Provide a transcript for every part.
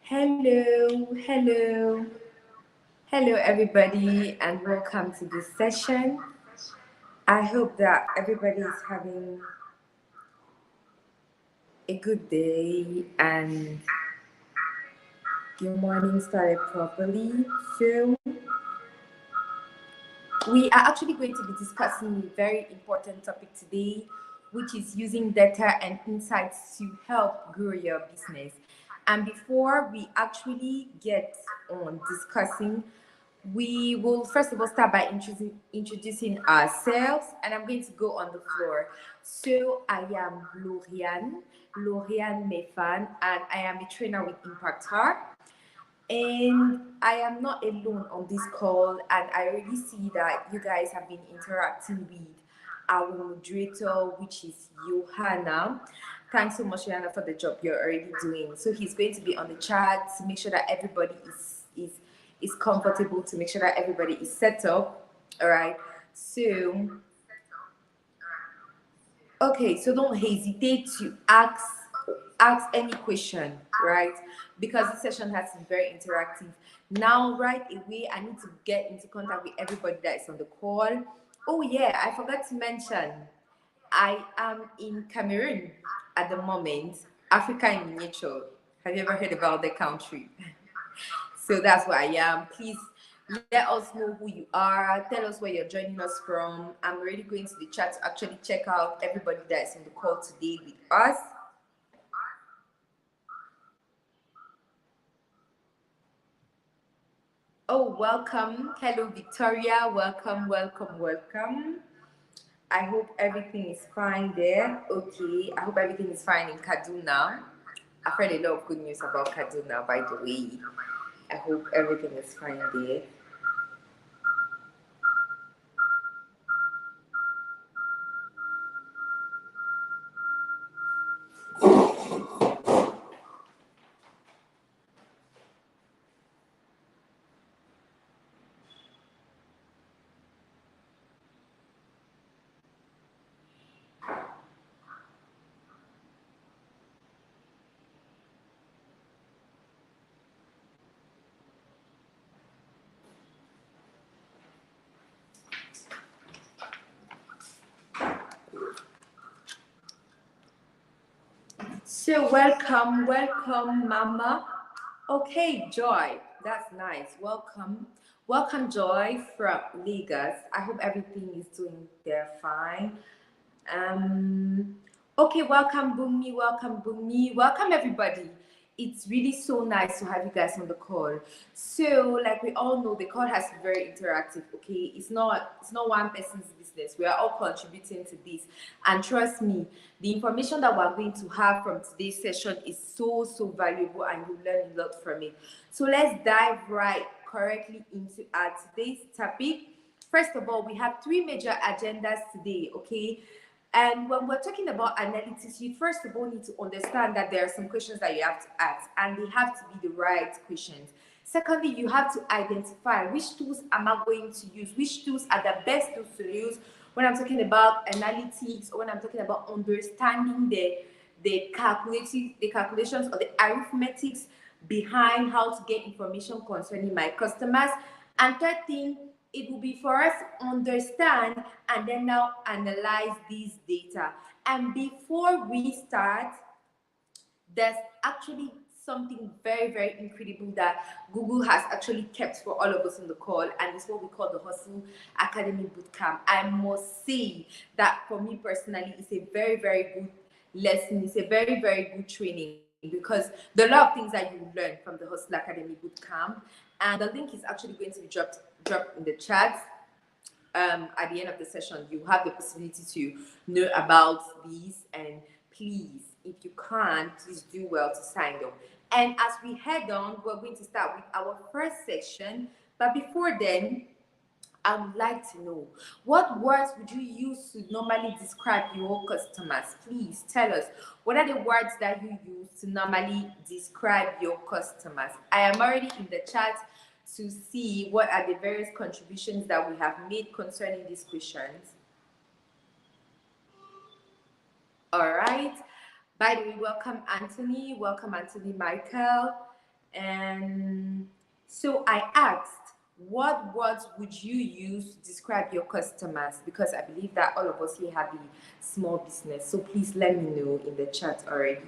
Hello, hello, hello, everybody, and welcome to this session. I hope that everybody is having a good day and your morning started properly. So, we are actually going to be discussing a very important topic today, which is using data and insights to help grow your business. And before we actually get on discussing, we will first of all start by introducing ourselves, and I'm going to go on the floor. So I am Lorian Mefan, and I am a trainer with Impact Heart. And I am not alone on this call, and I already see that you guys have been interacting with our moderator, which is Johanna. Thanks so much, Johanna, for the job you're already doing. So he's going to be on the chat to make sure that everybody is comfortable, to make sure that everybody is set up. All right. So okay, so don't hesitate to ask any question, right? Because this session has been very interactive. Now, right away, I need to get into contact with everybody that is on the call. Oh yeah, I forgot to mention, I am in Cameroon at the moment, Africa in miniature. Have you ever heard about the country? So that's where I am. Please let us know who you are. Tell us where you're joining us from. I'm already going to the chat to actually check out everybody that is on the call today with us. Oh, welcome. Hello, Victoria. Welcome, welcome, welcome. I hope everything is fine there. Okay, I hope everything is fine in Kaduna. I've heard a lot of good news about Kaduna, by the way. I hope everything is fine there. So welcome, Mama. Okay, Joy, that's nice. Welcome, Joy from Lagos. I hope everything is doing there fine. Okay, welcome, Bumi, welcome everybody. It's really so nice to have you guys on the call. So, like we all know, the call has been very interactive. Okay, it's not one person's business. We are all contributing to this, and trust me, the information that we're going to have from today's session is so valuable, and you learn a lot from it. So let's dive right correctly into our today's topic. First of all, we have three major agendas today. Okay. And when we're talking about analytics, you first of all need to understand that there are some questions that you have to ask, and they have to be the right questions. Secondly, you have to identify which tools am I going to use, which tools are the best tools to use when I'm talking about analytics, or when I'm talking about understanding the calculations or the arithmetics behind how to get information concerning my customers. And third thing, it will be for us to understand and then now analyze these data. And before we start, there's actually something very incredible that Google has actually kept for all of us on the call, and it's what we call the Hustle Academy Bootcamp. I must say that for me personally, it's a very good lesson. It's a very good training, because there are a lot of things that you learn from the Hustle Academy Bootcamp, and the link is actually going to be dropped in the chat. At the end of the session, you have the possibility to know about these, and please, if you can, please do well to sign up. And as we head on, we're going to start with our first section. But before then, I would like to know, what words would you use to normally describe your customers? Please tell us, what are the words that you use to normally describe your customers? I am already in the chat to see what are the various contributions that we have made concerning these questions. All right. By the way, welcome Anthony Michael, And so I asked, what words would you use to describe your customers? Because I believe that all of us here have a small business. So please let me know in the chat already.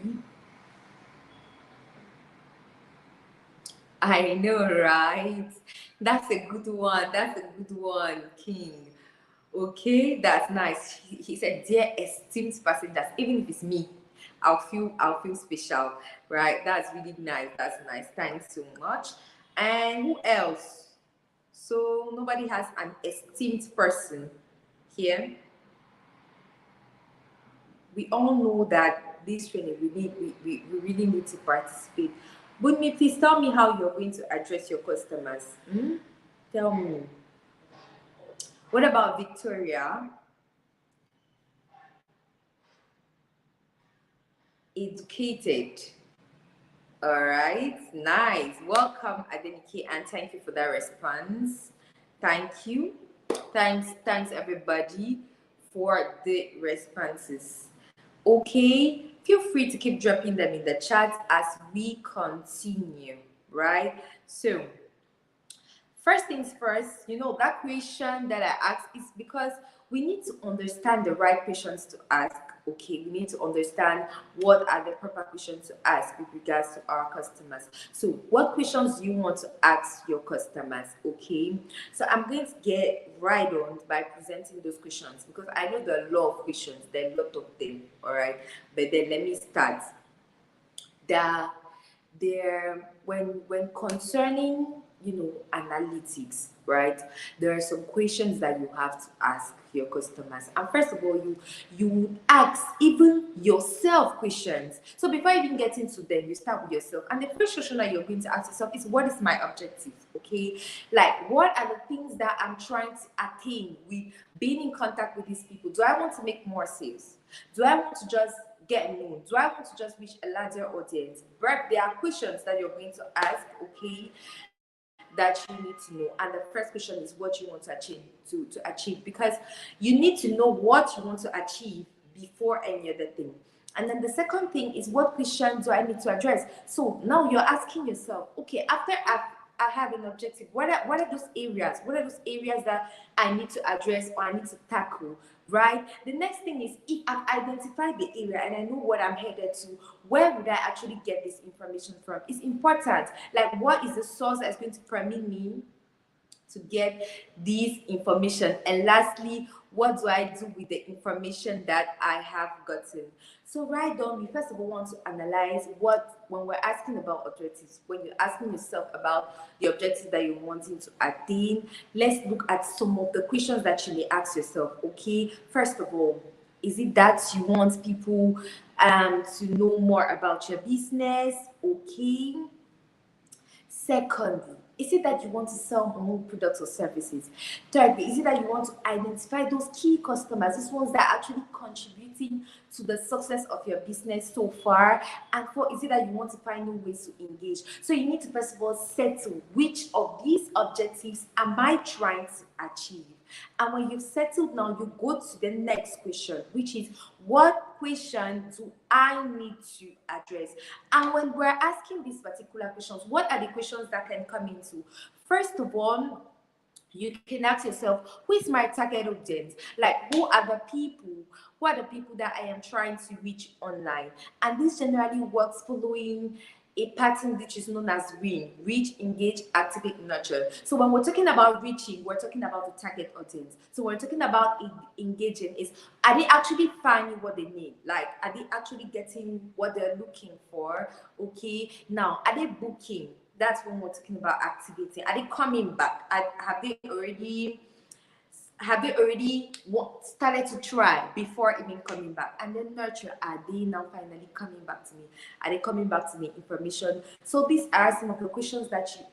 I know, right? That's a good one. That's a good one, King. Okay, that's nice. He said, "Dear esteemed passengers, even if it's me, I'll feel special, right? That's really nice. That's nice. Thanks so much." And who else? So nobody has an esteemed person here. We all know that this training we really need to participate. But me, please tell me how you're going to address your customers. Tell me. What about Victoria? Educated. All right, nice. Welcome, Adenike, and thank you for that response. Thank you. Thanks everybody for the responses. Okay, feel free to keep dropping them in the chat as we continue, right? So, first things first, that question that I asked is because we need to understand the right questions to ask. Okay, we need to understand what are the proper questions to ask with regards to our customers. So, what questions do you want to ask your customers? Okay, so I'm going to get right on by presenting those questions because I know there are a lot of questions, there are a lot of them. All right, but then let me start. When concerning analytics, right, there are some questions that you have to ask your customers. And first of all, you would ask even yourself questions. So before you even get into them, you start with yourself, and the first question that you're going to ask yourself is, what is my objective? Okay, like, what are the things that I'm trying to attain with being in contact with these people? Do I want to make more sales? Do I want to just get known? Do I want to just reach a larger audience? But there are questions that you're going to ask, okay, that you need to know. And the first question is what you want to achieve, because you need to know what you want to achieve before any other thing. And then the second thing is, what questions do I need to address? So now you're asking yourself, okay, after I have an objective, what are those areas? What are those areas that I need to address or I need to tackle, right? The next thing is, if I've identified the area and I know what I'm headed to, where would I actually get this information from? It's important. Like, what is the source that's going to permit me to get this information? And lastly, what do I do with the information that I have gotten? So right down, we first of all want to analyze when we're asking about objectives, when you're asking yourself about the objectives that you're wanting to attain, let's look at some of the questions that you may ask yourself. Okay, first of all, is it that you want people to know more about your business? Okay. Secondly, is it that you want to sell more products or services? Thirdly, is it that you want to identify those key customers, these ones that are actually contributing to the success of your business so far? And four, is it that you want to find new ways to engage? So you need to first of all settle, which of these objectives am I trying to achieve? And when you've settled now, you go to the next question, which is, what question do I need to address? And when we're asking these particular questions, what are the questions that can come into? First of all, you can ask yourself, who is my target audience? Like, who are the people that I am trying to reach online? And this generally works following a pattern which is known as REEN: reach, engage, activate, nurture. So when we're talking about reaching, we're talking about the target audience. So when we're talking about engaging, is, are they actually finding what they need? Like, are they actually getting what they're looking for? Okay, now, are they booking? That's when we're talking about activating. Are they coming back? Have they already started to try before even coming back? And then nurture, are they now finally coming back to me? Are they coming back to me information? So these are some of the questions that you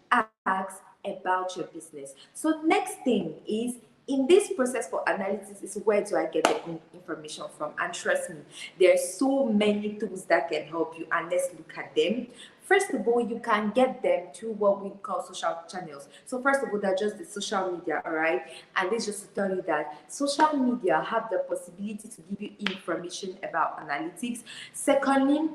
ask about your business. So next thing is, in this process for analytics, is where do I get the information from? And trust me, there are so many tools that can help you, and let's look at them. First of all, you can get them through what we call social channels. So first of all, they're just the social media, all right? And this just to tell you that social media have the possibility to give you information about analytics. Secondly,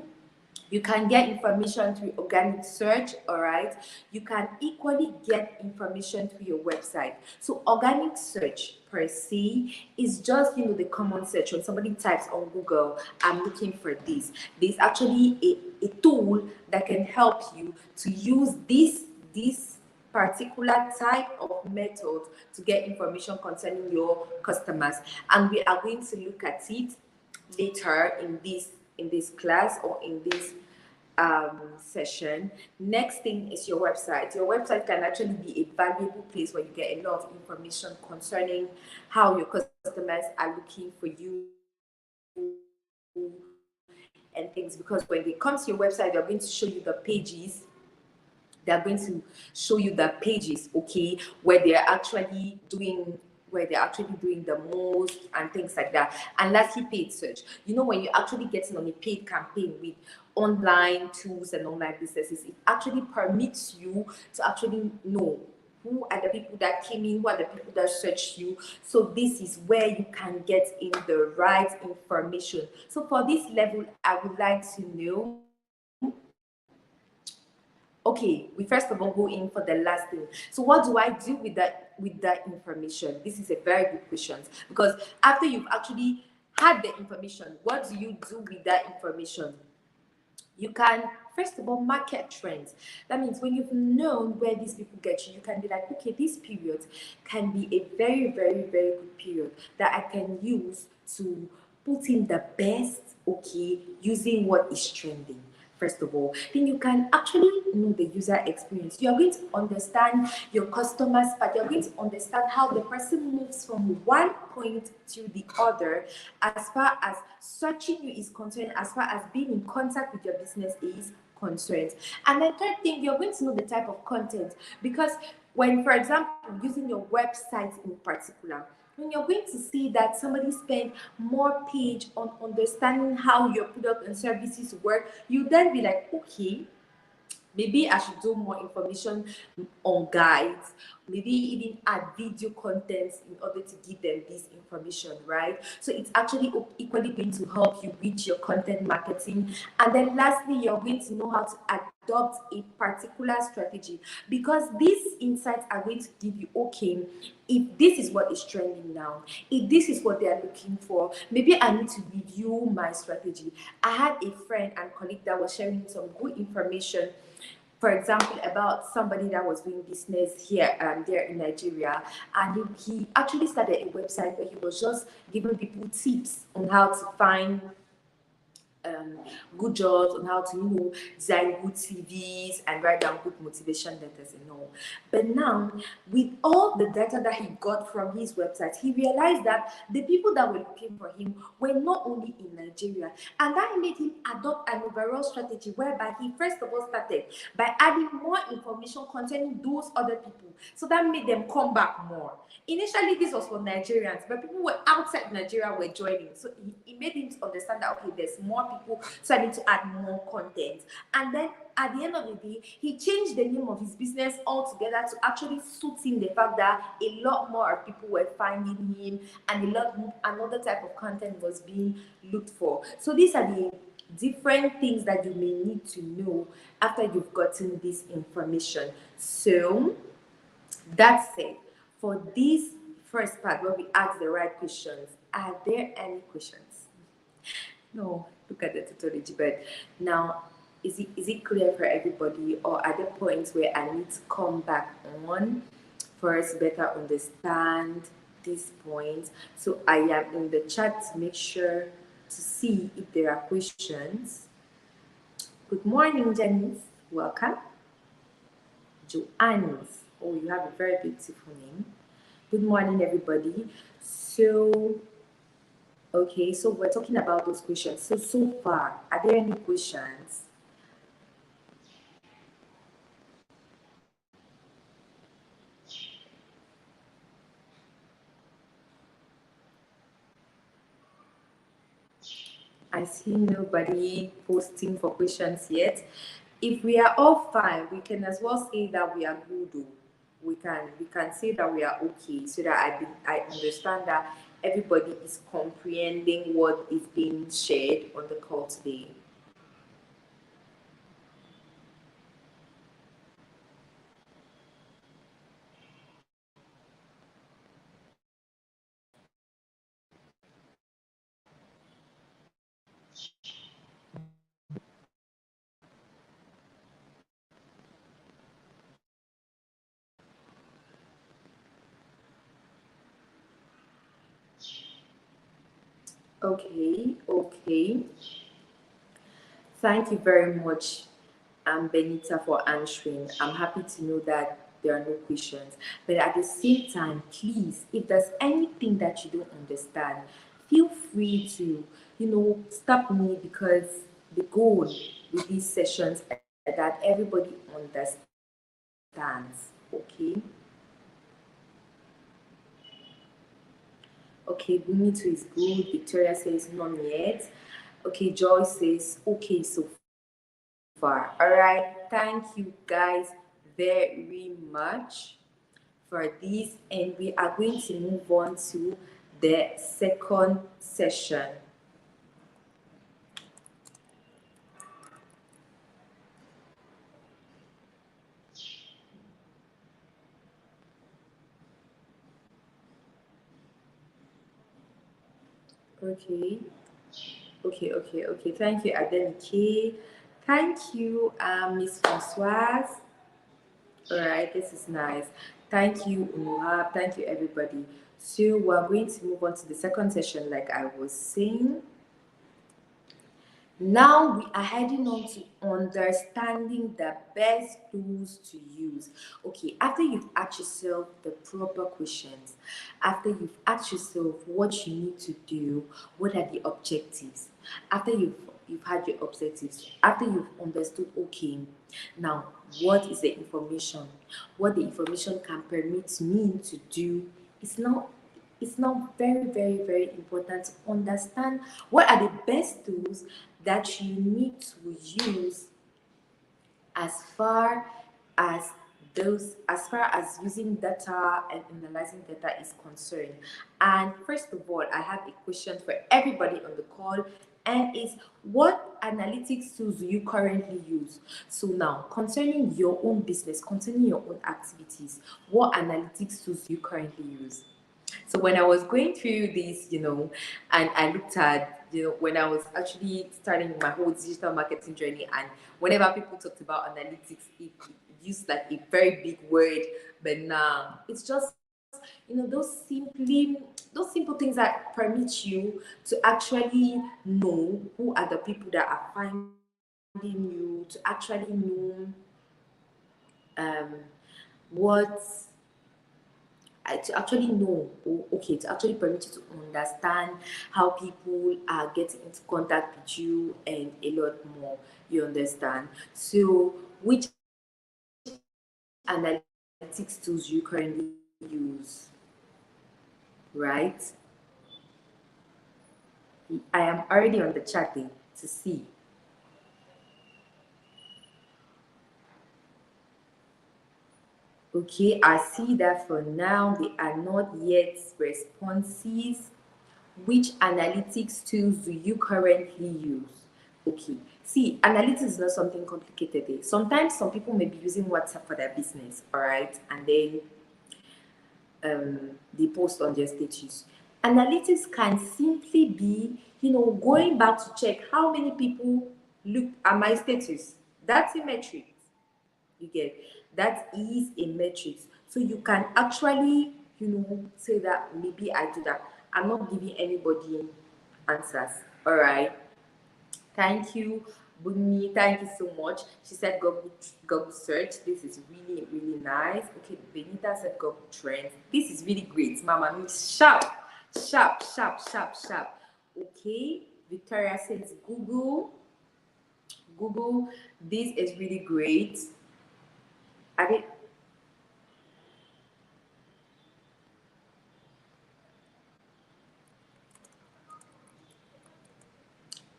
You can get information through organic search, all right? You can equally get information through your website. So organic search per se is just, the common search. When somebody types on Google, I'm looking for this. There's actually a tool that can help you to use this particular type of method to get information concerning your customers, and we are going to look at it later in this class or in this session. Next thing is your website. Your website can actually be a valuable place where you get a lot of information concerning how your customers are looking for you and things, because when they come to your website, they're going to show you the pages. They're going to show you the pages, okay, where they're actually doing the most and things like that. And lastly, paid search. When you're actually getting on a paid campaign with online tools and online businesses, it actually permits you to actually know who are the people that came in, who are the people that searched you. So this is where you can get in the right information. So for this level, I would like to know, okay, we first of all go in for the last thing. So what do I do with that information? This is a very good question, because after you've actually had the information, what do you do with that information? You can first of all market trends. That means when you've known where these people get you, you can be like, okay, this period can be a very, very, very good period that I can use to put in the best, okay, using what is trending. First of all, then you can actually know the user experience. You are going to understand your customers, but you're going to understand how the person moves from one point to the other, as far as searching you is concerned, as far as being in contact with your business is concerned. And then third thing, you're going to know the type of content, because when, for example, using your website in particular, when you're going to see that somebody spent more page on understanding how your product and services work, you then be like, okay, maybe I should do more information on guides, maybe even add video contents in order to give them this information, right? So it's actually equally going to help you with your content marketing. And then lastly, you're going to know how to adopt a particular strategy, because these insights are going to give you, okay, if this is what is trending now, if this is what they are looking for, maybe I need to review my strategy. I had a friend and colleague that was sharing some good information, for example, about somebody that was doing business here there in Nigeria, and he actually started a website where he was just giving people tips on how to find good jobs, on how to design good CVs and write down good motivation letters and all. But now, with all the data that he got from his website, he realized that the people that were looking for him were not only in Nigeria, and that made him adopt an overall strategy whereby he first of all started by adding more information concerning those other people, so that made them come back more. Initially, this was for Nigerians, but people were outside Nigeria were joining. So he made him understand that, okay, there's more people, so I need to add more content. And then at the end of the day, he changed the name of his business altogether to actually suit in the fact that a lot more of people were finding him, and another type of content was being looked for. So these are the different things that you may need to know after you've gotten this information. So that's it for this first part where we ask the right questions. Are there any questions? No, look at the tautology. But now, is it clear for everybody, or are there points where I need to come back on for us to better understand these points? So I am in the chat to make sure to see if there are questions. Good morning, Janice. Welcome. Joannis. Oh, you have a very beautiful name. Good morning, everybody. So, okay, so we're talking about those questions. So far, are there any questions? I see nobody posting for questions yet. If we are all fine, we can as well say that we are good. We can say that we are okay, so that I understand that everybody is comprehending what is being shared on the call today. Okay, okay. Thank you very much, Benita, for answering. I'm happy to know that there are no questions. But at the same time, please, if there's anything that you don't understand, feel free to, stop me, because the goal with these sessions is that everybody understands. Okay? Okay, Bunito is good. Victoria says none yet. Okay, Joy says okay so far. All right, thank you guys very much for this, and we are going to move on to the second session. Okay, okay. Thank you, Adenike. Thank you, Miss Francoise. All right, this is nice. Thank you, Unuhab. Thank you, everybody. So we're going to move on to the second session, like I was saying. Now we are heading on to understanding the best tools to use. Okay, after you've asked yourself the proper questions, after you've asked yourself what you need to do, what are the objectives, after you've had your objectives, after you've understood, okay, now what is the information, what the information can permit me to do, it's now very important to understand what are the best tools that you need to use as far as using data and analyzing data is concerned. And first of all, I have a question for everybody on the call, and is, what analytics tools do you currently use? So now, concerning your own business, concerning your own activities, what analytics tools do you currently use? So when I was going through this, and I looked at, when I was actually starting my whole digital marketing journey, and whenever people talked about analytics, it used like a very big word, but now it's just, those simple things that permit you to actually know who are the people that are finding you, to actually know um what to actually know, okay, to actually permit you to understand how people are getting into contact with you and a lot more. You understand? So, which analytics tools you currently use, right? I am already on the chat to see. Okay, I see that for now they are not yet responses. Which analytics tools do you currently use? Okay, see, analytics is not something complicated. Sometimes some people may be using WhatsApp for their business, all right, and then they post on their status. Analytics can simply be, going back to check how many people look at my status. That's a metric. You get, that is a metric. So you can actually, say that maybe I do that. I'm not giving anybody answers. All right. Thank you, Bunmi. Thank you so much. She said Google search. This is really nice. Okay, Benita said Google Trends. This is really great, Mama. Sharp, sharp, sharp, sharp, sharp. Okay, Victoria says Google. Google. This is really great. I did.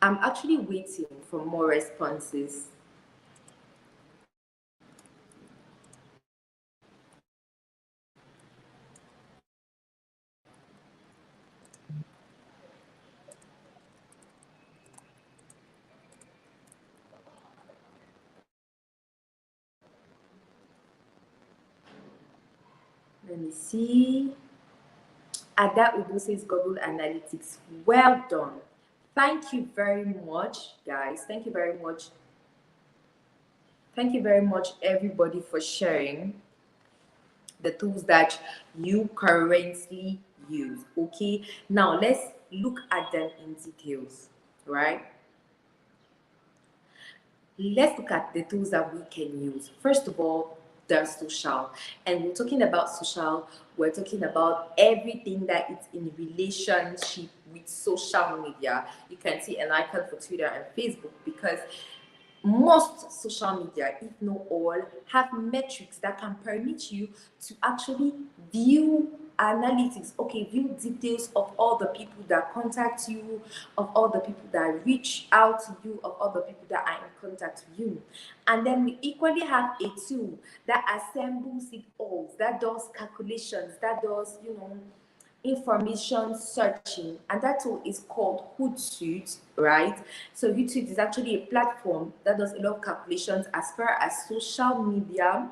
I'm actually waiting for more responses. Let me see. Ada Ubu says Google Analytics. Well done. Thank you very much, guys. Thank you very much. Thank you very much, everybody, for sharing the tools that you currently use. Okay, now let's look at them in details, right? Let's look at the tools that we can use. First of all, there's social. And we're talking about social, we're talking about everything that is in relationship with social media. You can see an icon for Twitter and Facebook, because most social media, if not all, have metrics that can permit you to actually view analytics, okay, view details of all the people that contact you, of all the people that reach out to you, of all the people that are in contact with you. And then we equally have a tool that assembles it all, that does calculations, that does, information searching, and that tool is called Hootsuite, right? So Hootsuite is actually a platform that does a lot of calculations as far as social media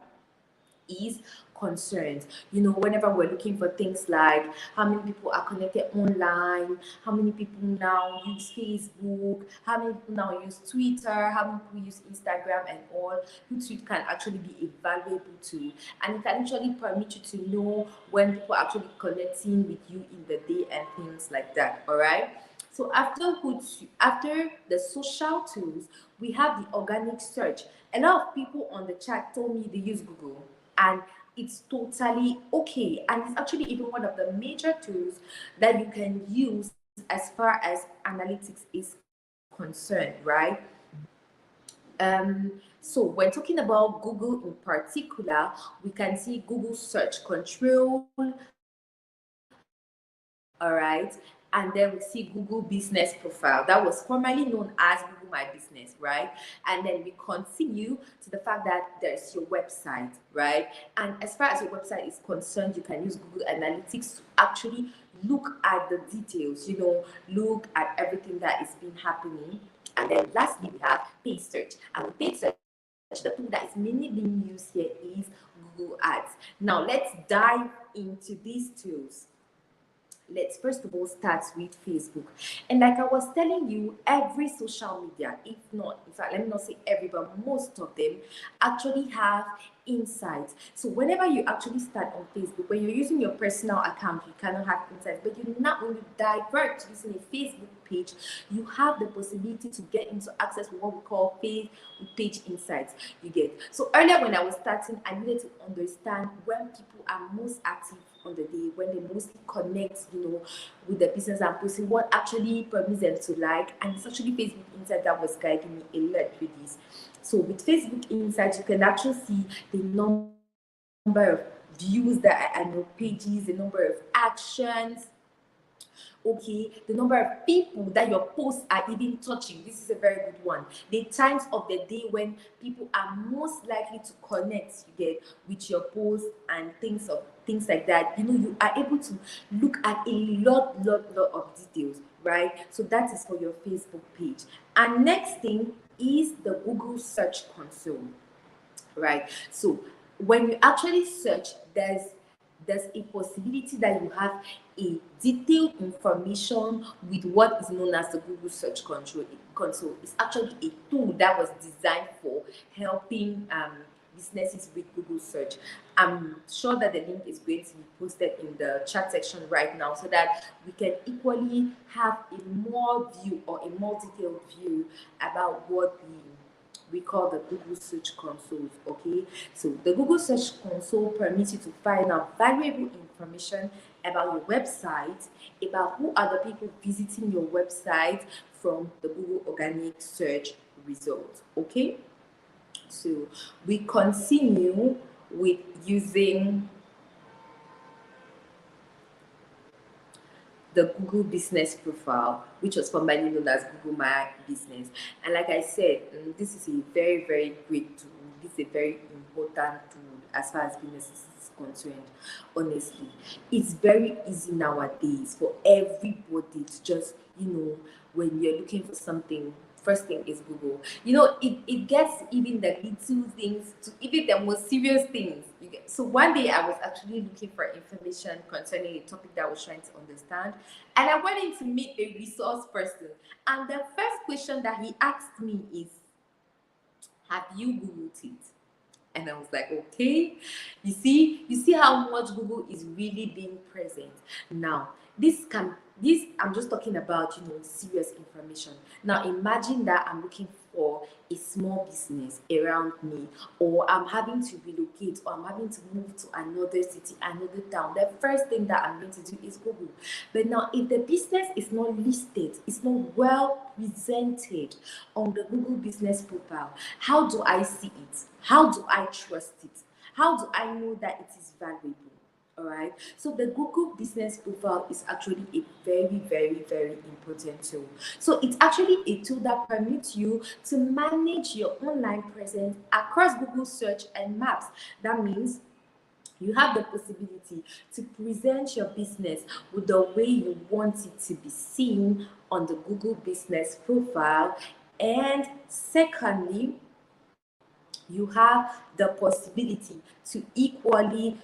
is concerned. Whenever we're looking for things like how many people are connected online, how many people now use Facebook, how many people now use Twitter, how many people use Instagram and all, Hootsuite can actually be a valuable tool, and it can actually permit you to know when people are actually connecting with you in the day and things like that. All right. So after the social tools, we have the organic search. A lot of people on the chat told me they use Google, and it's totally okay. And it's actually even one of the major tools that you can use as far as analytics is concerned, right? So when talking about Google in particular, we can see Google Search Control, all right, and then we see Google Business Profile. That was formerly known as Google My Business, right? And then we continue to the fact that there's your website, right? And as far as your website is concerned, you can use Google Analytics to actually look at the details, look at everything that is been happening. And then lastly, we have paid search. And with paid search, the tool that is mainly being used here is Google Ads. Now let's dive into these tools. Let's first of all start with Facebook. And like I was telling you, every social media, if not, in fact, let me not say every, but most of them actually have insights. So whenever you actually start on Facebook, when you're using your personal account, you cannot have insights. But you not when you divert to using a Facebook page, you have the possibility to get into access with what we call page insights. You get. So earlier when I was starting, I needed to understand when people are most active on the day, when they mostly connect, with the business and posting, what actually permits them to like. And it's actually Facebook Insights that was guiding me a lot with this. So with Facebook Insights, you can actually see the number of views that are on your pages, the number of actions, okay, the number of people that your posts are even touching. This is a very good one. The times of the day when people are most likely to connect, you get, with your posts and things like that. You are able to look at a lot of details, right? So that is for your Facebook page. And next thing is the Google Search Console, right? So when you actually search, there's a possibility that you have a detailed information with what is known as the Google Search Console. It's actually a tool that was designed for helping businesses with Google search. I'm sure that the link is going to be posted in the chat section right now, so that we can equally have a more view or a more detailed view about what we call the Google Search Console. Okay, so the Google Search Console permits you to find out valuable information about your website, about who are the people visiting your website from the Google organic search results. Okay, so we continue with using the Google Business Profile, which was formerly known as Google My Business. And like I said, this is a very, very great tool. This is a very important tool as far as business is concerned. Honestly, it's very easy nowadays for everybody to just, when you're looking for something, first thing is Google. It gets even the little things to even the most serious things. You So one day I was actually looking for information concerning a topic that I was trying to understand, and I went in to meet a resource person. And the first question that he asked me is, "Have you Googled it?" And I was like, okay. You see how much Google is really being present. Now, this I'm just talking about, serious information. Now imagine that I'm looking for a small business around me, or I'm having to relocate, or I'm having to move to another city, another town. The first thing that I'm going to do is Google. But now, if the business is not listed, it's not well presented on the Google business profile, how do I see it? How do I trust it? How do I know that it is valuable? All right. So the Google business profile is actually a very, very, very important tool. So it's actually a tool that permits you to manage your online presence across Google search and maps. That means you have the possibility to present your business with the way you want it to be seen on the Google business profile. And secondly, you have the possibility to equally,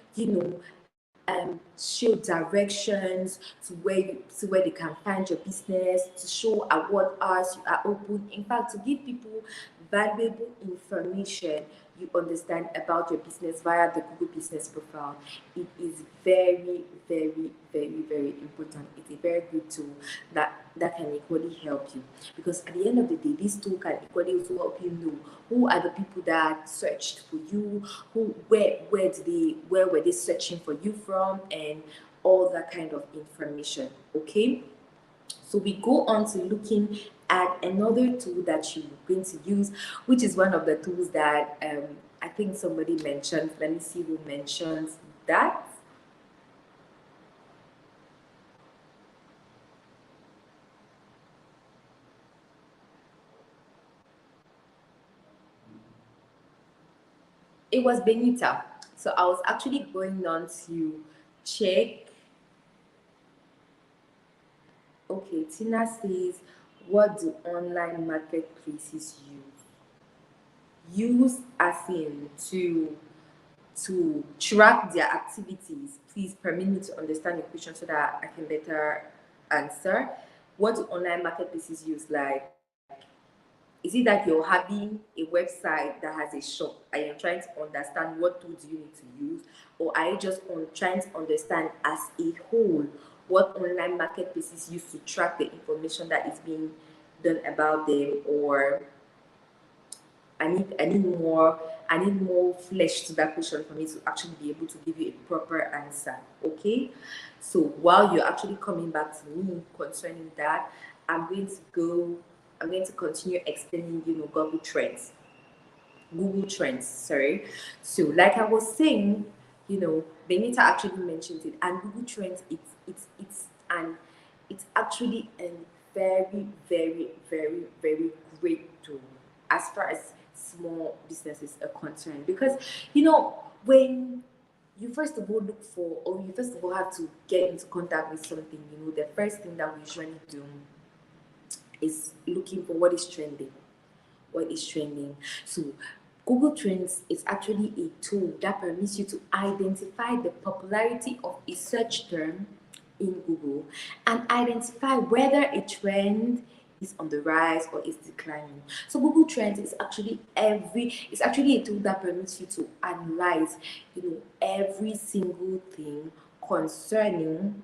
show directions to where they can find your business, to show at what hours you are open. In fact, to give people valuable information you understand about your business via the Google business profile. It is very, very, very, very important. It's a very good tool that can equally help you, because at the end of the day, this tool can equally also help you know who are the people that searched for you, where were they searching for you from, and all that kind of information. Okay, so we go on to looking at another tool that you're going to use, which is one of the tools that I think somebody mentioned. Let me see who mentions that. It was Benita. So I was actually going on to check. Okay, Tina says, what do online marketplaces use? Use as in to track their activities. Please permit me to understand your question so that I can better answer. What do online marketplaces use? Like, is it that you're having a website that has a shop and you're trying to understand what tools you need to use? Or are you just trying to understand as a whole what online marketplaces use to track the information that is being done about them? Or I need more flesh to that question for me to actually be able to give you a proper answer. Okay, so while you're actually coming back to me concerning that, I'm going to continue explaining, Google Trends, sorry. So like I was saying, Benita actually mentioned it, and Google Trends, it's actually a very, very, very, very great tool as far as small businesses are concerned, because when you first of all look for, or you first of all have to get into contact with something, the first thing that we usually do is looking for what is trending. What is trending? So Google Trends is actually a tool that permits you to identify the popularity of a search term in Google and identify whether a trend is on the rise or is declining. So Google Trends is actually it's actually a tool that permits you to analyze, every single thing concerning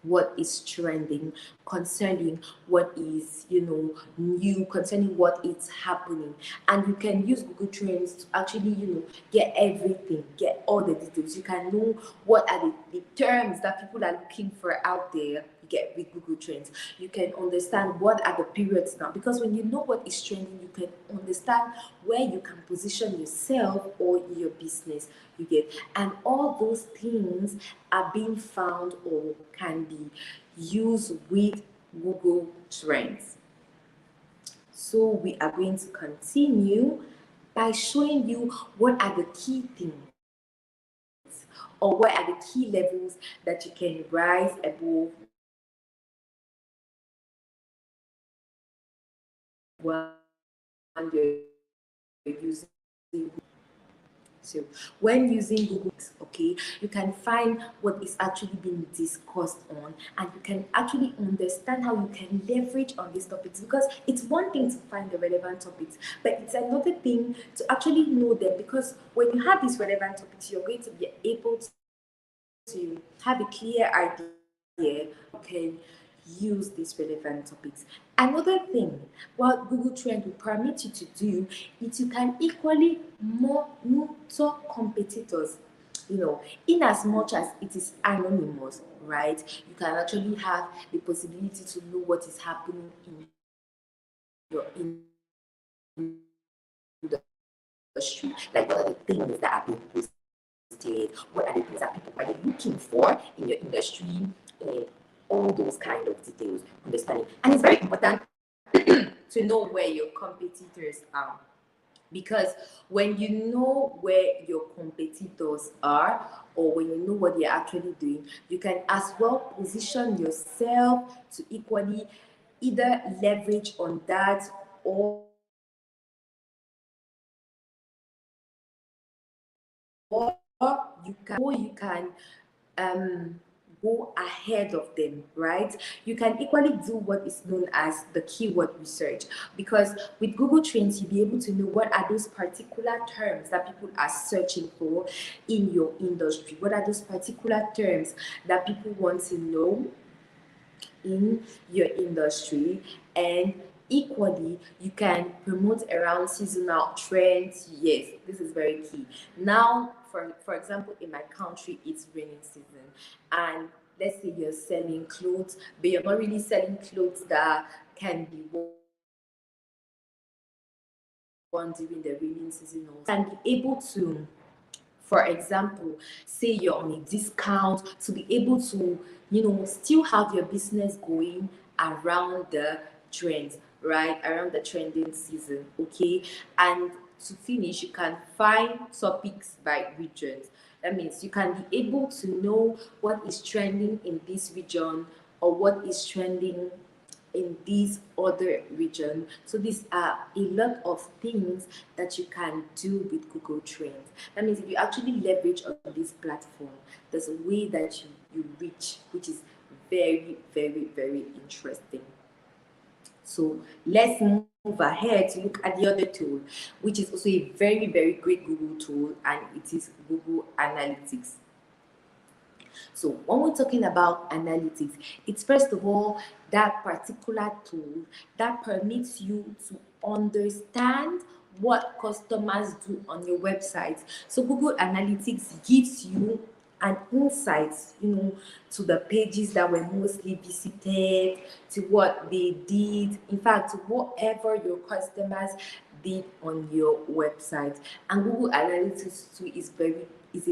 what is trending, concerning what is new, concerning what is happening. And you can use Google Trends to actually get everything, get all the details. You can know what are the terms that people are looking for out there. You get with Google Trends. You can understand what are the periods now, because when you know what is trending, you can understand where you can position yourself or your business. You get, and all those things are being found or can be used with Google Trends. So we are going to continue by showing you what are the key things, or what are the key levels that you can rise above when you're using. So when using Google, okay, you can find what is actually being discussed on, and you can actually understand how you can leverage on these topics, because it's one thing to find the relevant topics, but it's another thing to actually know them, because when you have these relevant topics, you're going to be able to have a clear idea how you can use these relevant topics. Another thing what Google Trend will permit you to do is you can equally monitor competitors. In as much as it is anonymous, right? You can actually have the possibility to know what is happening in your industry, like what are the things that are being posted, what are the things that people are looking for in your industry, and all those kind of details, understanding. And it's very important to know where your competitors are, because when you know where your competitors are, or when you know what they're actually doing, you can as well position yourself to equally either leverage on that, or you can go ahead of them, right? You can equally do what is known as the keyword research, because with Google Trends you'll be able to know what are those particular terms that people are searching for in your industry, what are those particular terms that people want to know in your industry. And equally you can promote around seasonal trends. Yes, this is very key. Now for example, in my country it's raining season, and let's say you're selling clothes, but you're not really selling clothes that can be worn during the raining season. Also can be able to, for example, say you're on a discount, to be able to, still have your business going around the trends, right? Around the trending season, okay? And to finish, you can find topics by regions. That means you can be able to know what is trending in this region, or what is trending in this other region. So these are a lot of things that you can do with Google Trends. That means if you actually leverage on this platform, there's a way that you reach, which is very, very, very interesting. So let's move ahead to look at the other tool, which is also a very, very great Google tool, and it is Google Analytics. So when we're talking about analytics, it's first of all that particular tool that permits you to understand what customers do on your website. So Google Analytics gives you an insight, to the pages that were mostly visited, to what they did, in fact, to whatever your customers did on your website. And Google Analytics too is a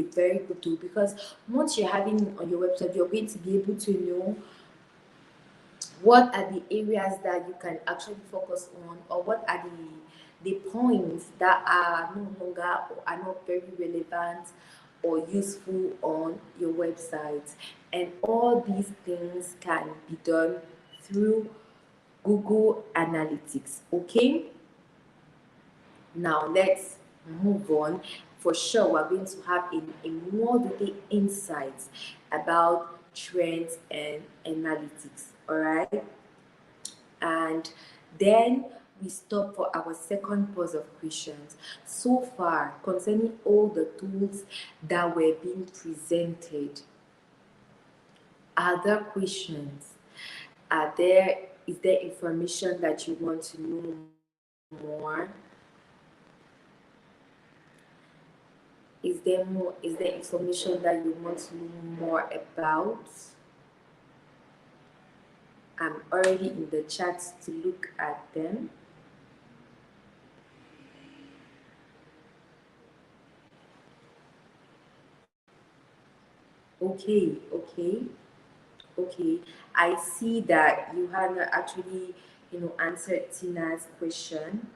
very good tool, because once you're having it on your website, you're going to be able to know what are the areas that you can actually focus on, or what are the points that are no longer, or are not very relevant or useful on your website. And all these things can be done through Google Analytics. Okay, now let's move on. For sure, we're going to have a more detailed insights about trends and analytics. All right, and then we stop for our second pause of questions. So far, concerning all the tools that were being presented, are there questions? Is there information that you want to know more? Is there information that you want to know more about? I'm already in the chat to look at them. Okay. I see that you have actually, answered Tina's question.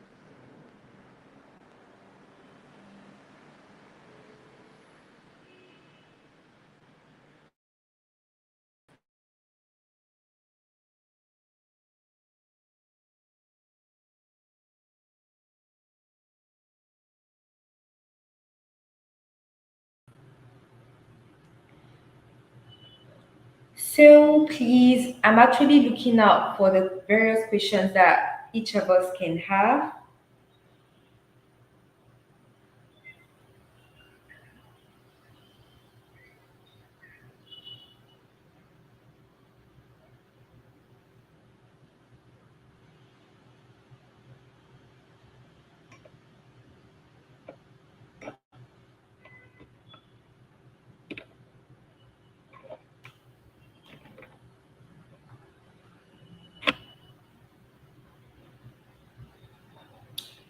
So please, I'm actually looking out for the various questions that each of us can have.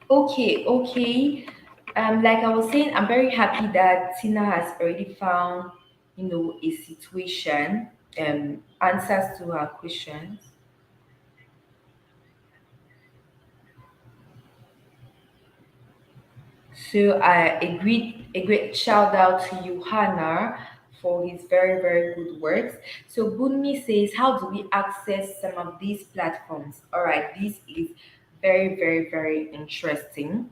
Okay, okay. Like I was saying, I'm very happy that Tina has already found, a situation, answers to her questions. So a great shout out to Johanna for his very, very good works. So Bunmi says, how do we access some of these platforms? All right, this is very, very, very interesting.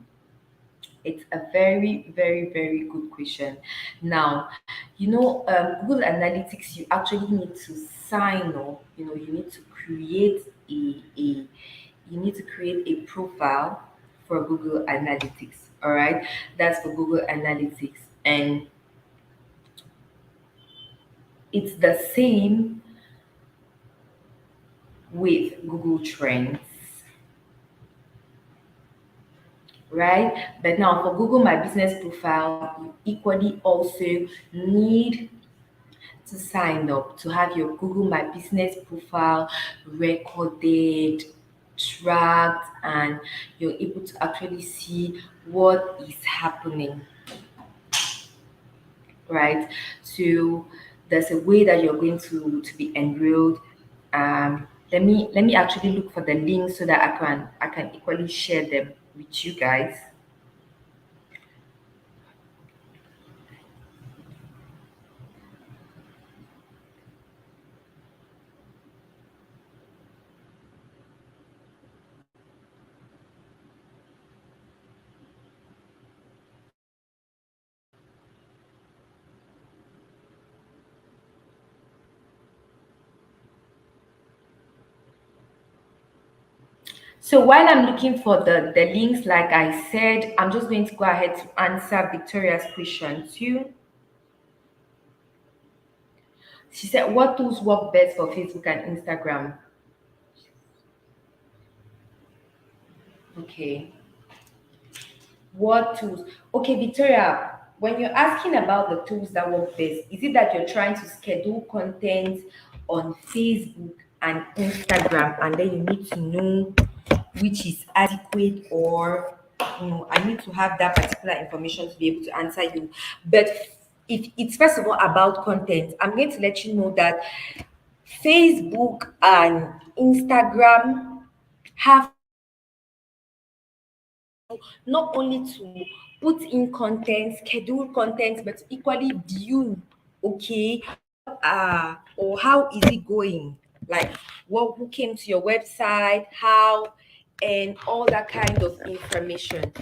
It's a very, very, very good question. Now, Google Analytics, you actually need to sign up. You need to create you need to create a profile for Google Analytics. All right, that's for Google Analytics, and it's the same with Google Trends, right? But now for Google My Business profile, you equally also need to sign up to have your Google My Business profile recorded, tracked, and you're able to actually see what is happening, right? So there's a way that you're going to be enrolled. Let me actually look for the links so that I can equally share them with you guys. So while I'm looking for the links, like I said, I'm just going to go ahead to answer Victoria's question too. She said, what tools work best for Facebook and Instagram? Okay. What tools? Okay, Victoria, when you're asking about the tools that work best, is it that you're trying to schedule content on Facebook and Instagram and then you need to know which is adequate, or I need to have that particular information to be able to answer you? But if it's first of all about content, I'm going to let you know that Facebook and Instagram have not only to put in content, schedule content, but equally view, okay, or how is it going? Like who came to your website, how, and all that kind of information.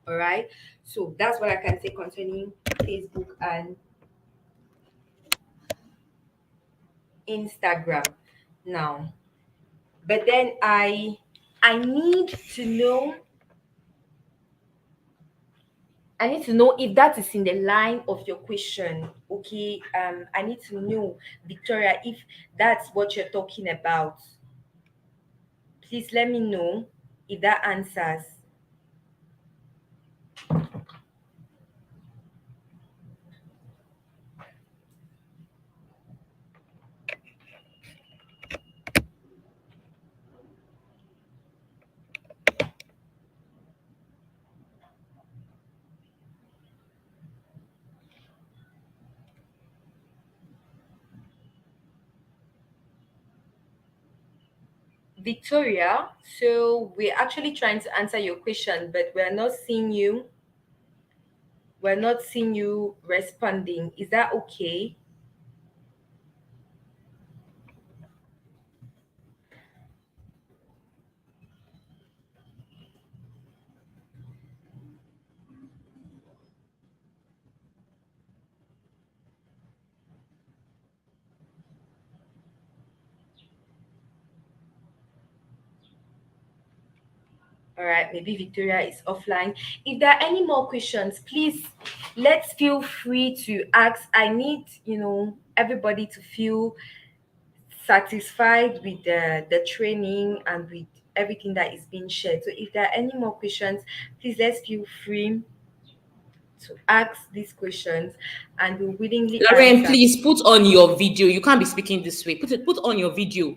All right. So that's what I can say concerning Facebook and Instagram now. But then I need to know I need to know if that is in the line of your question. Okay. I need to know, Victoria, if that's what you're talking about. Please let me know if that answers. Victoria, so we're actually trying to answer your question, but we're not seeing you responding. Is that okay? All right, maybe Victoria is offline. If there are any more questions, please let's feel free to ask. I need, everybody to feel satisfied with the training and with everything that is being shared. So if there are any more questions, please let's feel free to ask these questions and we'll willingly Lauren, answer. please put on your video. You can't be speaking this way. Put on your video.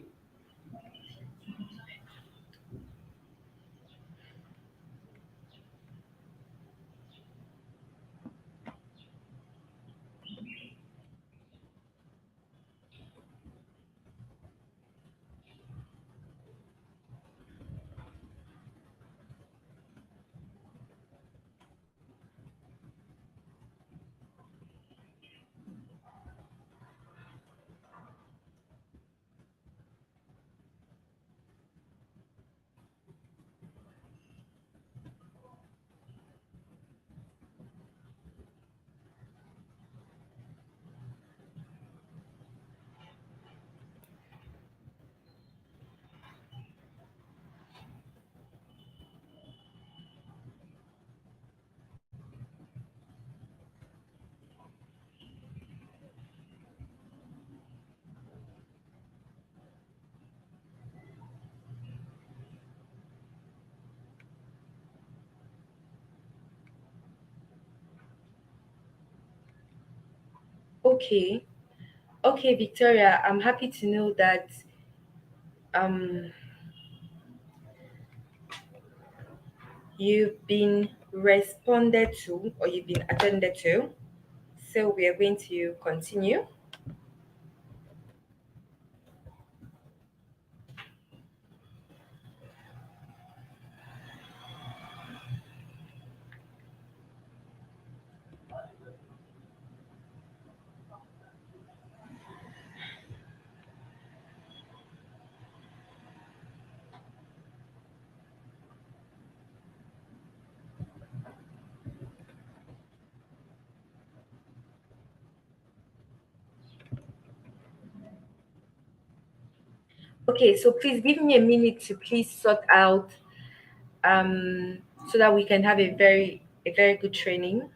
Okay. Okay, Victoria, I'm happy to know that um you've been responded to or you've been attended to. So we are going to continue. Okay, so please give me a minute to please sort out so that we can have a very good training.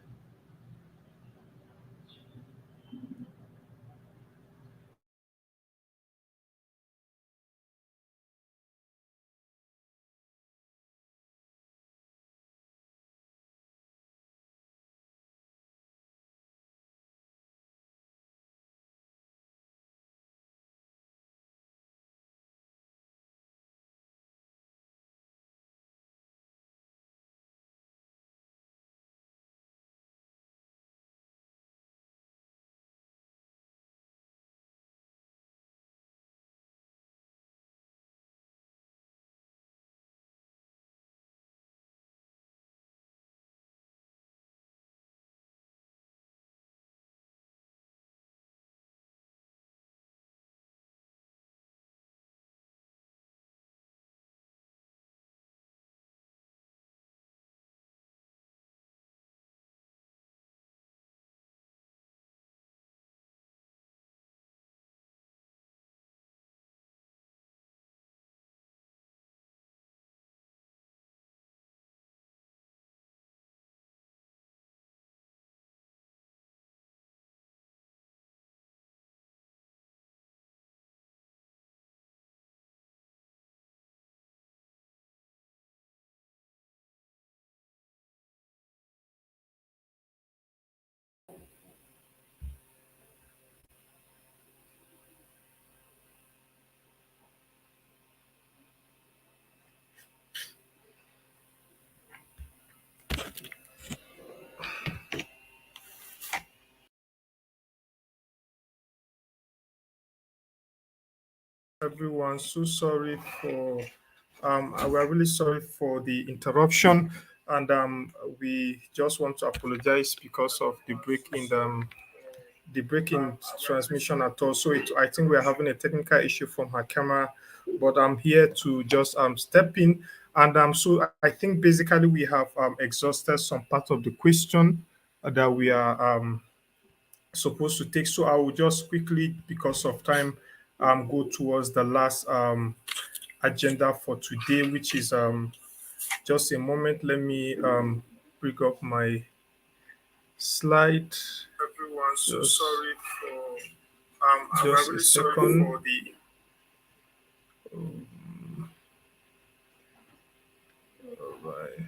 Everyone. So sorry for we're really sorry for the interruption, and we just want to apologize because of the break in transmission at all. So I think we're having a technical issue from her camera, but I'm here to just step in, and so I think basically we have exhausted some part of the question that we are supposed to take. So I will just quickly, because of time, go towards the last agenda for today, which is Just a moment. Let me bring up my slide. Everyone, so sorry for just a second. For the all right.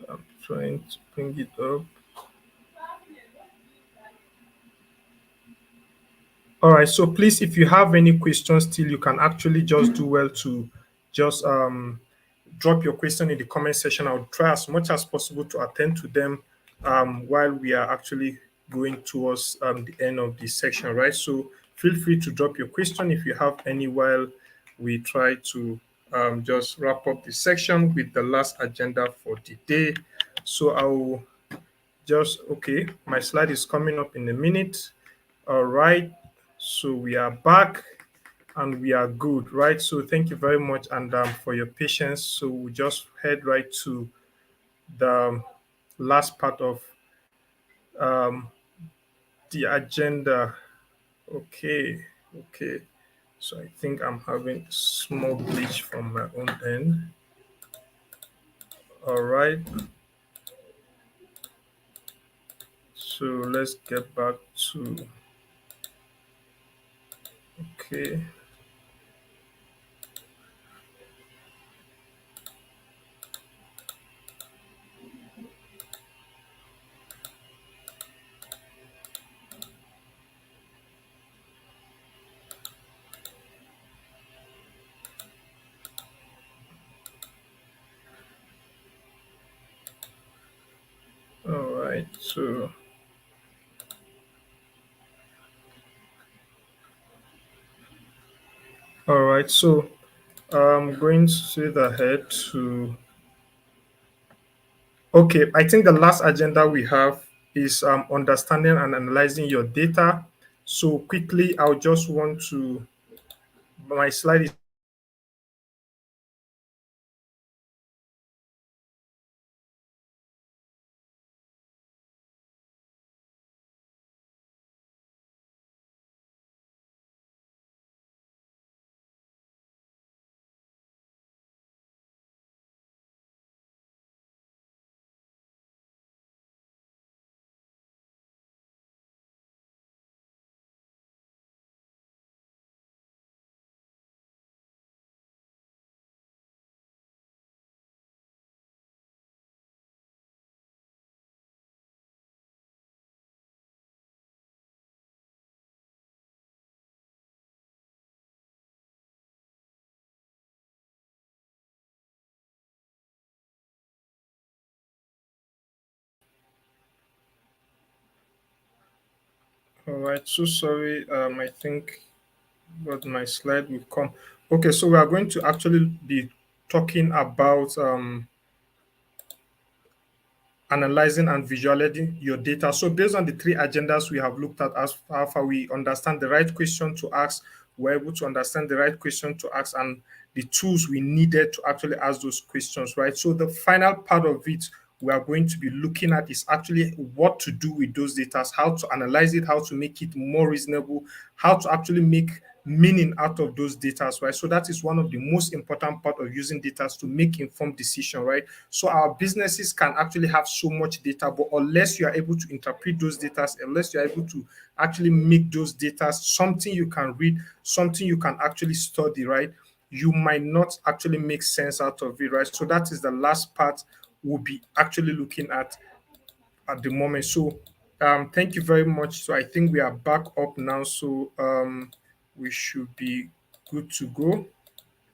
I'm trying to bring it up. All right. So please, if you have any questions still, you can actually just do well to just drop your question in the comment section. I'll try as much as possible to attend to them while we are actually going towards the end of this section, right? So feel free to drop your question if you have any while we try to just wrap up the section with the last agenda for the day. So I'll just, okay, my slide is coming up in a minute. All right, so we are back and we are good, right? So thank you very much and for your patience. So we just head right to the last part of um, the agenda. Okay, okay. So I think I'm having a small glitch from my own end. All right. So let's get back to, okay. All right, so all right, so I'm going straight ahead to, okay, I think the last agenda we have is understanding and analyzing your data. So quickly, I'll just want to, my slide is, all right, so sorry, I think, but my slide will come. Okay, so we are going to actually be talking about analyzing and visualizing your data. So based on the three agendas we have looked at, as how far we understand the right question to ask, we're able to understand the right question to ask and the tools we needed to actually ask those questions, right? So the final part of it we are going to be looking at is actually what to do with those data, how to analyze it, how to make it more reasonable, how to actually make meaning out of those data, right? So that is one of the most important part of using data to make informed decision, right? So our businesses can actually have so much data, but unless you are able to interpret those data, unless you're able to actually make those data something you can read, something you can actually study, right? You might not actually make sense out of it, right? So that is the last part we'll be actually looking at the moment. So thank you very much. So I think we are back up now. So we should be good to go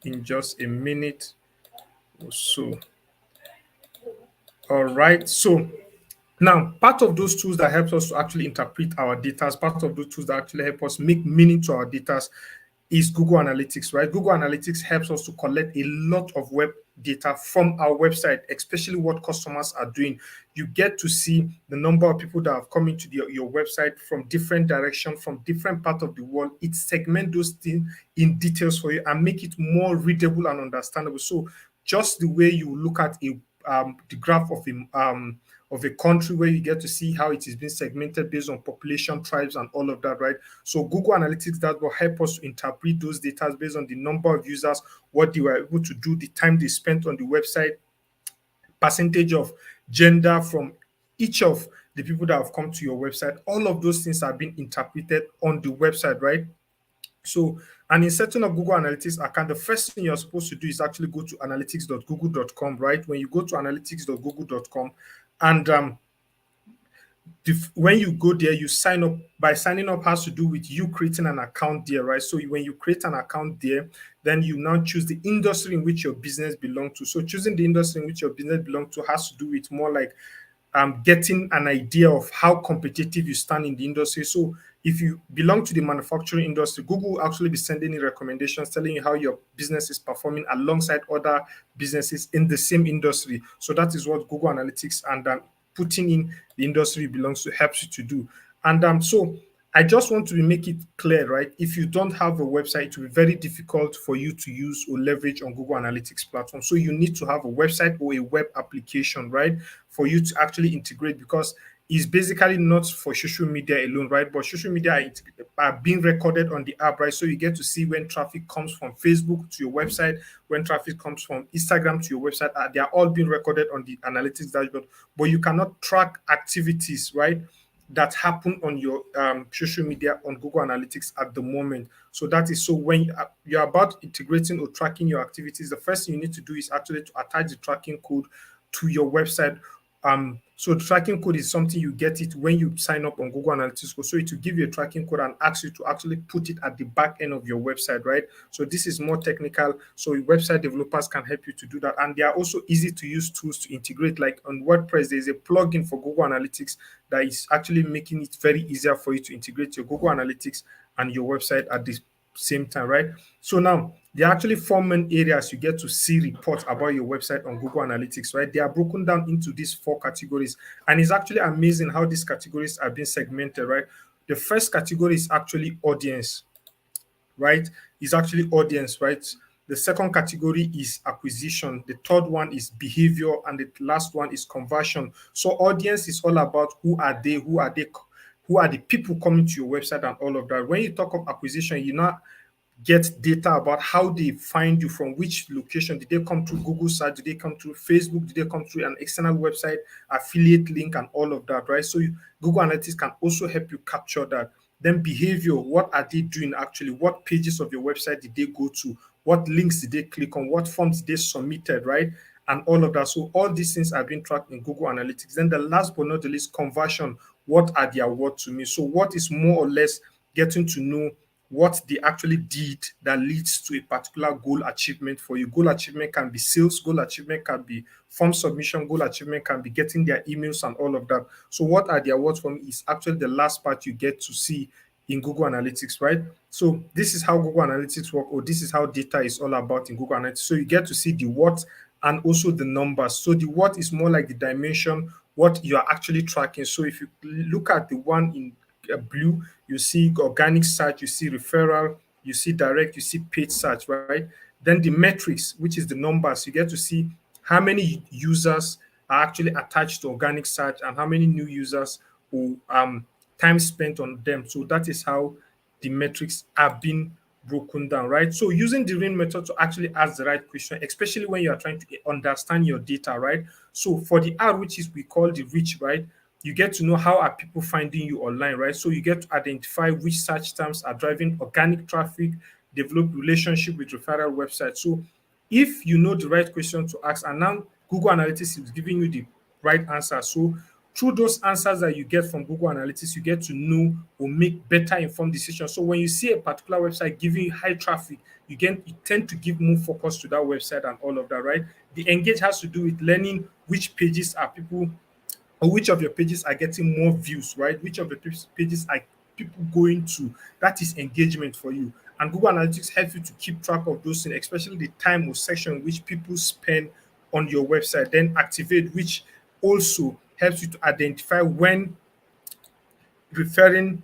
in just a minute or so. All right. So now, part of those tools that helps us to actually interpret our data, part of those tools that actually help us make meaning to our data is Google Analytics, right? Google Analytics helps us to collect a lot of web data from our website, especially what customers are doing. You get to see the number of people that have come into your website from different directions, from different parts of the world. It segments those things in details for you and make it more readable and understandable. So just the way you look at the graph of a country, where you get to see how it is being segmented based on population, tribes, and all of that, right? So Google Analytics, that will help us to interpret those data based on the number of users, what they were able to do, the time they spent on the website, percentage of gender from each of the people that have come to your website. All of those things are being interpreted on the website, right? So, and in setting up Google Analytics account, the first thing you're supposed to do is actually go to analytics.google.com, right? When you go to analytics.google.com, and when you go there, you sign up. By signing up has to do with you creating an account there, right? So when you create an account there, then you now choose the industry in which your business belongs to. So choosing the industry in which your business belongs to has to do with more like getting an idea of how competitive you stand in the industry. So if you belong to the manufacturing industry, Google will actually be sending you recommendations telling you how your business is performing alongside other businesses in the same industry. So that is what Google Analytics and putting in the industry belongs to helps you to do. And so I just want to make it clear, right? If you don't have a website, it will be very difficult for you to use or leverage on Google Analytics platform. So you need to have a website or a web application, right, for you to actually integrate, because it's basically not for social media alone, right? But social media are being recorded on the app, right? So you get to see when traffic comes from Facebook to your website, when traffic comes from Instagram to your website. They are all being recorded on the analytics dashboard, but you cannot track activities, right, that happen on your social media on Google Analytics at the moment. So that is, so when you're about integrating or tracking your activities, the first thing you need to do is actually to attach the tracking code to your website. So the tracking code is something you get it when you sign up on Google Analytics. So it will give you a tracking code and ask you to actually put it at the back end of your website, right? So this is more technical. So website developers can help you to do that. And they are also easy to use tools to integrate. Like on WordPress, there's a plugin for Google Analytics that is actually making it very easier for you to integrate your Google Analytics and your website at the same time, right? So now there are actually four main areas you get to see reports about your website on Google Analytics, right? They are broken down into these four categories, and it's actually amazing how these categories are being segmented, right? The first category is actually audience, right? Is actually audience, right? The second category is acquisition. The third one is behavior, and the last one is conversion. So audience is all about who are they, who are the people coming to your website and all of that. When you talk of acquisition, you now get data about how they find you, from which location. Did they come through Google search? Did they come through Facebook? Did they come through an external website, affiliate link, and all of that, right? So Google Analytics can also help you capture that. Then behavior, what are they doing actually? What pages of your website did they go to? What links did they click on? What forms did they submitted, right? And all of that. So all these things are being tracked in Google Analytics. Then the last but not the least, conversion. What are their words to me? So what is more or less getting to know what they actually did that leads to a particular goal achievement for you. Goal achievement can be sales, goal achievement can be form submission, goal achievement can be getting their emails and all of that. So what are their words for me is actually the last part you get to see in Google Analytics, right? So this is how Google Analytics work, or this is how data is all about in Google Analytics. So you get to see the what and also the numbers. So the what is more like the dimension, what you are actually tracking. So if you look at the one in blue, you see organic search, you see referral, you see direct, you see paid search, right? Then the metrics, which is the numbers, you get to see how many users are actually attached to organic search and how many new users who time spent on them. So that is how the metrics are being broken down, right? So using the RAIN method to actually ask the right question, especially when you are trying to understand your data, right? So for the R, which is we call the reach, right? You get to know how are people finding you online, right? So you get to identify which search terms are driving organic traffic, develop relationship with referral websites. So if you know the right question to ask, and now Google Analytics is giving you the right answer. So through those answers that you get from Google Analytics, you get to know or make better informed decisions. So when you see a particular website giving you high traffic, you tend to give more focus to that website and all of that, right? The engage has to do with learning which pages are people, or which of your pages are getting more views, right? Which of the pages are people going to? That is engagement for you. And Google Analytics helps you to keep track of those things, especially the time or section which people spend on your website. Then activate, which also helps you to identify when referring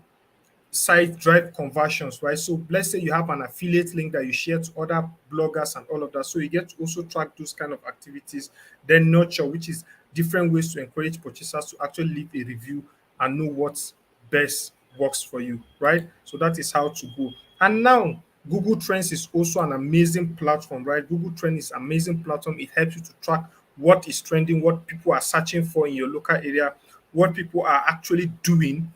site drive conversions, right? So let's say you have an affiliate link that you share to other bloggers and all of that. So you get to also track those kind of activities. Then nurture, which is different ways to encourage purchasers to actually leave a review and know what best works for you, right? So that is how to go. And now Google Trends is also an amazing platform, right? Google Trends is an amazing platform. It helps you to track what is trending, what people are searching for in your local area, what people are actually doing.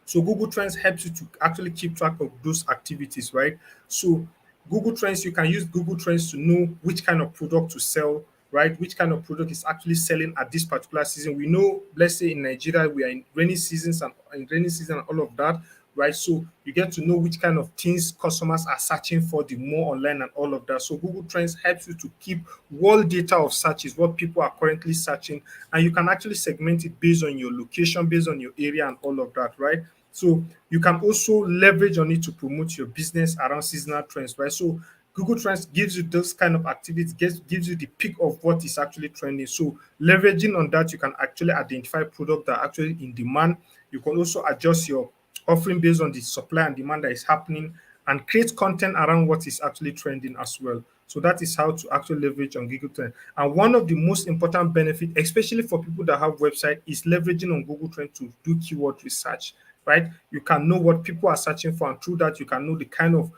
So Google Trends helps you to actually keep track of those activities, right? So Google Trends, you can use Google Trends to know which kind of product to sell, right? Which kind of product is actually selling at this particular season. We know, let's say in Nigeria, we are in rainy seasons and in rainy season and all of that, right? So you get to know which kind of things customers are searching for the more online and all of that. So Google Trends helps you to keep world data of searches, what people are currently searching, and you can actually segment it based on your location, based on your area and all of that, right? So you can also leverage on it to promote your business around seasonal trends, right? So Google Trends gives you those kind of activities, gives you the peak of what is actually trending. So leveraging on that, you can actually identify products that are actually in demand. You can also adjust your offering based on the supply and demand that is happening and create content around what is actually trending as well. So that is how to actually leverage on Google Trends. And one of the most important benefits, especially for people that have website, is leveraging on Google Trends to do keyword research, right? You can know what people are searching for, and through that, you can know the kind of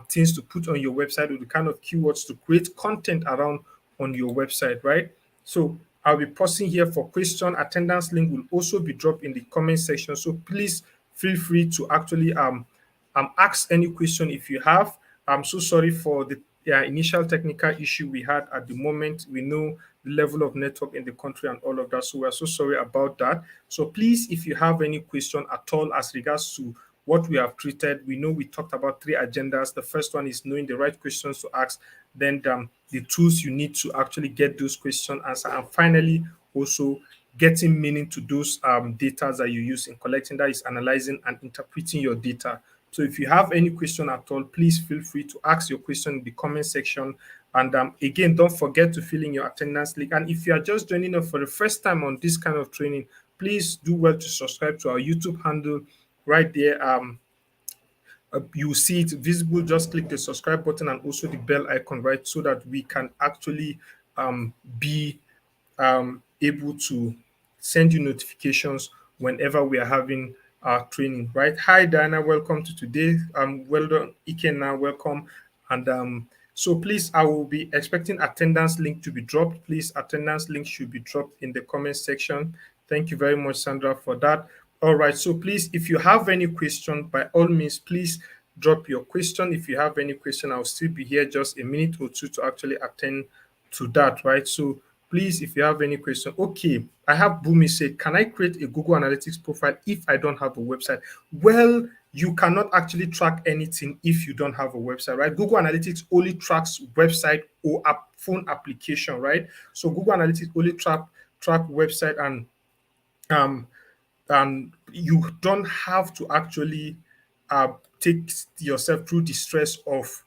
things to put on your website or the kind of keywords to create content around on your website, right? So I'll be pausing here for question. Attendance link will also be dropped in the comment section. So please feel free to actually ask any question if you have. I'm so sorry for the initial technical issue we had at the moment. We know the level of network in the country and all of that. So we're so sorry about that. So please, if you have any question at all as regards to what we have treated, we know we talked about 3 agendas. The first one is knowing the right questions to ask, then the tools you need to actually get those questions answered, and finally, also getting meaning to those data that you use in collecting, that is analyzing and interpreting your data. So if you have any question at all, please feel free to ask your question in the comment section. And again, don't forget to fill in your attendance link. And if you are just joining us for the first time on this kind of training, please do well to subscribe to our YouTube handle right there. You see it visible. Just click the subscribe button and also the bell icon, right, so that we can actually be able to send you notifications whenever we are having our training, right? Hi, Diana, welcome to today. Well done, Ikena, welcome. And so please, I will be expecting attendance link to be dropped. Please, attendance link should be dropped in the comment section. Thank you very much, Sandra, for that. All right, so please, if you have any question, by all means, please drop your question. If you have any question, I'll still be here just a minute or two to actually attend to that, right? So please, if you have any question. Okay, I have Bumi say, can I create a Google Analytics profile if I don't have a website? Well, you cannot actually track anything if you don't have a website, right? Google Analytics only tracks website or phone application, right? So Google Analytics only track website, um and you don't have to actually take yourself through the stress of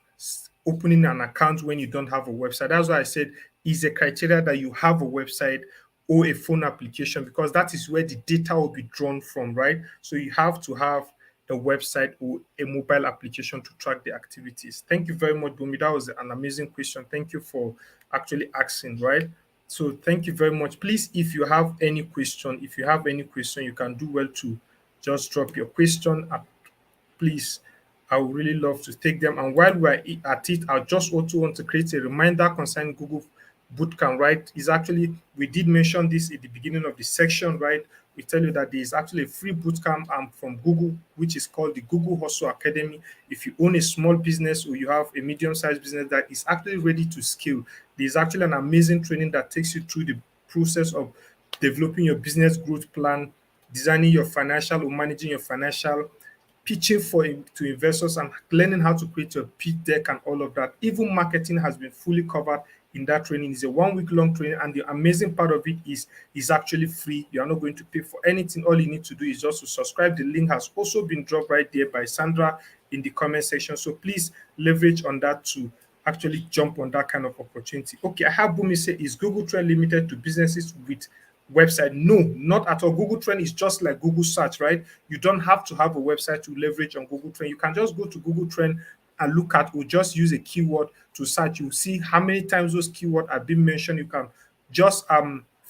opening an account when you don't have a website. That's why I said is a criteria that you have a website or a phone application, because that is where the data will be drawn from, right? So you have to have a website or a mobile application to track the activities. Thank you very much, Bumi. That was an amazing question. Thank you for actually asking, right? So thank you very much. Please, if you have any question, you can do well to just drop your question. Please, I would really love to take them. And while we're at it, I just also want to create a reminder concerning Google Bootcamp, right? Is actually, we did mention this at the beginning of the section, right? We tell you that there is actually a free bootcamp from Google, which is called the Google Hustle Academy. If you own a small business or you have a medium-sized business that is actually ready to scale, there's actually an amazing training that takes you through the process of developing your business growth plan, designing your financial or managing your financial, pitching to investors, and learning how to create your pitch deck and all of that. Even marketing has been fully covered in that training. It's a 1 week long training, and the amazing part of it is actually free. You are not going to pay for anything. All you need to do is just to subscribe. The link has also been dropped right there by Sandra in the comment section. So please leverage on that to actually jump on that kind of opportunity. Okay, I have Bumi say, is Google Trend limited to businesses with website? No, not at all. Google Trend is just like Google search, right? You don't have to have a website to leverage on Google Trend. You can just go to Google Trend and look at, or just use a keyword to search. You see how many times those keywords are being mentioned. You can just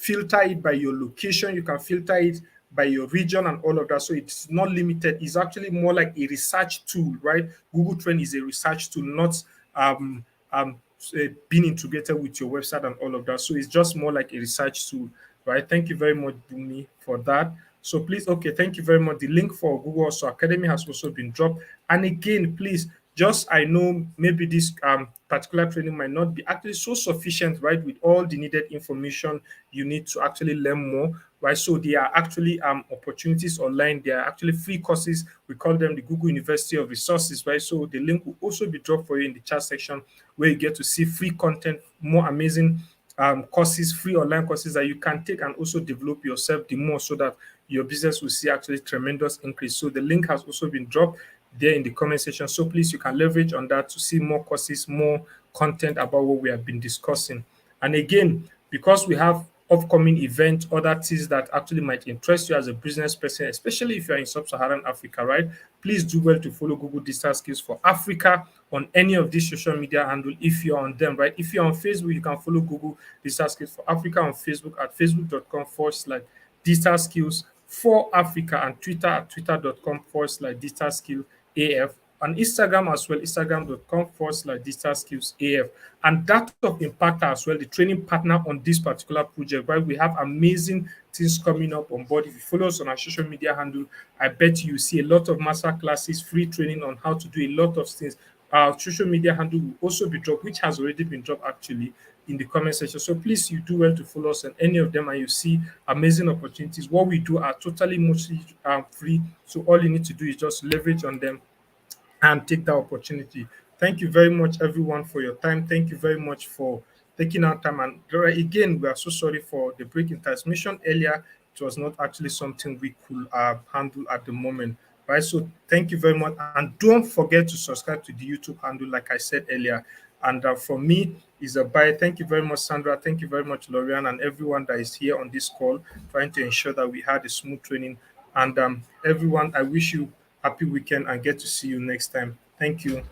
filter it by your location, you can filter it by your region and all of that. So it's not limited. It's actually more like a research tool, right? Google Trend is a research tool, not um, being integrated with your website and all of that. So it's just more like a research tool, right? Thank you very much, Bumi, for that. So please, okay, thank you very much. The link for Google also Academy has also been dropped. And again, please, just I know maybe this particular training might not be actually so sufficient, right, with all the needed information you need to actually learn more, right? So there are actually opportunities online. There are actually free courses. We call them the Google University of Resources, right? So the link will also be dropped for you in the chat section, where you get to see free content, more amazing courses, free online courses that you can take and also develop yourself the more, so that your business will see actually tremendous increase. So the link has also been dropped there in the comment section. So please, you can leverage on that to see more courses, more content about what we have been discussing. And again, because we have upcoming events, other things that actually might interest you as a business person, especially if you're in sub-Saharan Africa, right? Please do well to follow Google Digital Skills for Africa on any of these social media handle if you're on them, right? If you're on Facebook, you can follow Google Digital Skills for Africa on Facebook at facebook.com/digital skills for Africa, and Twitter at twitter.com/digital skill AF, and Instagram as well, instagram.com/digital skills AF. And that of Impactor as well, the training partner on this particular project, right? We have amazing things coming up on board. If you follow us on our social media handle, I bet you see a lot of master classes, free training on how to do a lot of things. Our social media handle will also be dropped, which has already been dropped actually in the comment section. So please, you do well to follow us on any of them, and you see amazing opportunities. What we do are totally mostly free. So all you need to do is just leverage on them and take that opportunity. Thank you very much, everyone, for your time. Thank you very much for taking our time. And again, we are so sorry for the break in transmission earlier. It was not actually something we could handle at the moment. Right. So thank you very much. And don't forget to subscribe to the YouTube handle, like I said earlier. And for me, is a bye. Thank you very much, Sandra. Thank you very much, Lorian, and everyone that is here on this call, trying to ensure that we had a smooth training. And everyone, I wish you happy weekend and get to see you next time. Thank you.